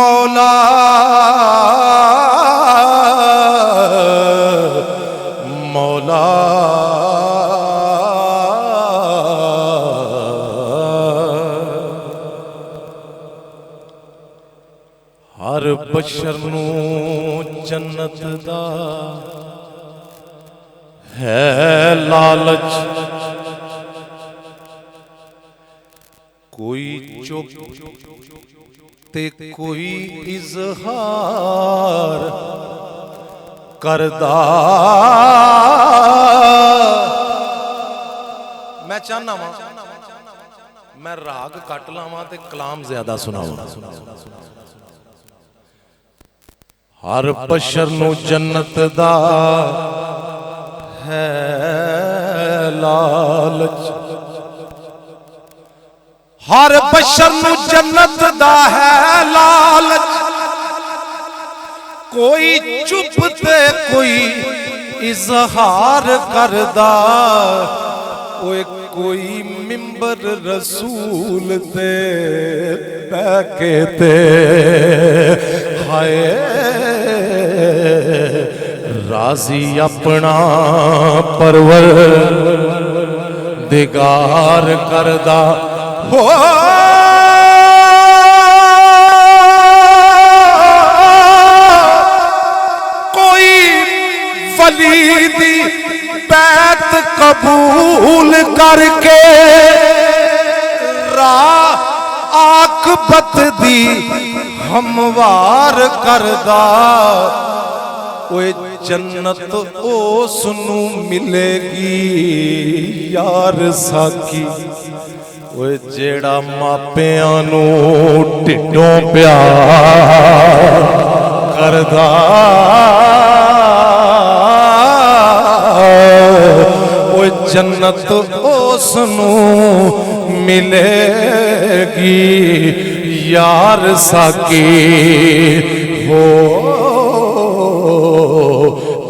मौला मौला हर बशर नू जन्नत दा है लालच, कोई चुप ते कोई इजहार करदा। मैं चाहना वा मैं राग कट लावां ते कलाम ज्यादा सुनावां। हर बशर नू जन्नत दा है लालच, हर बशर नू जन्नत दा है लालच, कोई चुप ते कोई इजहार करदा। ओए कोई मिंबर रसूल ते बैके ते हाय राजी अपना परवरदिगार करदा। हो कोई वली दी बैत कबूल करके राह आकबत दी हमवार करदा। ओए जन्नत उसनू मिलेगी यार साकी, ओए जेड़ा मापियां नू ढिडों प्यार करदा। ओए जन्नत उसनू मिलेगी यार साकी हो,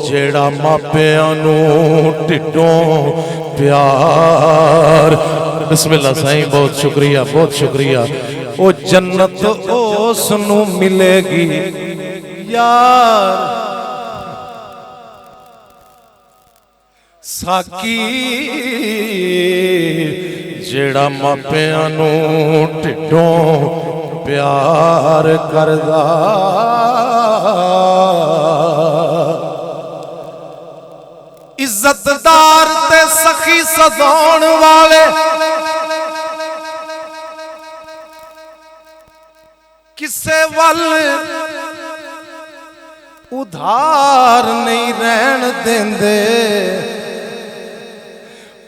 जेड़ा मापियां नू ढिडों प्यार। बिस्मिल्लाह साईं, बहुत शुक्रिया बहुत शुक्रिया। ओ जन्नत उसनू मिलेगी यार साकी, जेड़ा मापियां नू ढिडों प्यार करदा। इज्जतदार ते सखी सजाउण वाले किसे वल उधार नहीं रहन देंदे।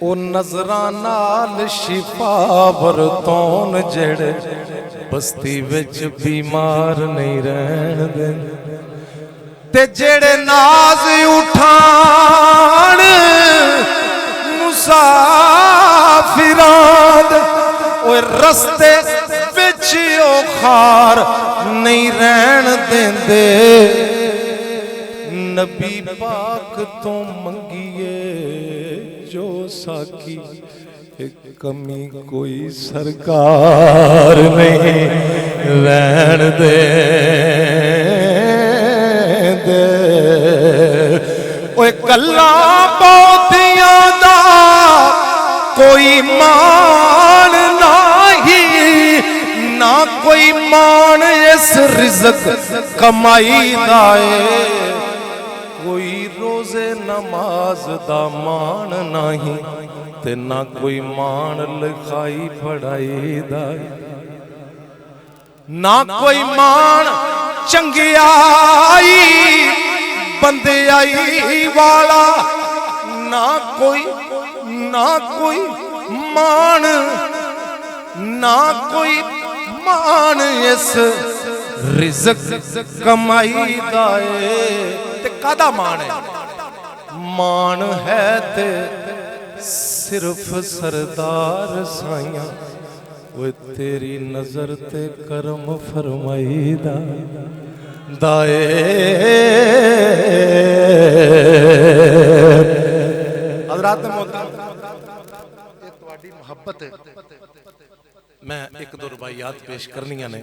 ओ नजरां नाल शिफा वरतौन जेड़े बस्ती विच बीमार नहीं रहन देंदे। ते जेड़े नाज उठान मुसाफिरां दे, ओए रस्ते विच ओ खार नहीं रहन देंदे। नबी पाक तो मंगिए जो साकी, एक कमी कोई सरकार नहीं रहन दे। ओए गल्लां बहुतियां दा कोई मान नहीं, ना कोई मान इस रिज़्क कमाई दा ए। कोई रोजे नमाज दा मान नहीं, ते ना कोई मान लिखाई पढ़ाई दा, ना कोई मान चंगियाई बंदियाई वाला, ना कोई ना कोई मान, ना कोई मान इस रिज़्क कमाई दाए। ते कादा मान है? मान है ते सिर्फ सरदार साइया वो तेरी नजर ते करम फरमाई दा दाए। हज़रात मोहतरम ये तुहाडी मोहब्बत है। मैं एक दो रुबाइयात पेश करनियां ने।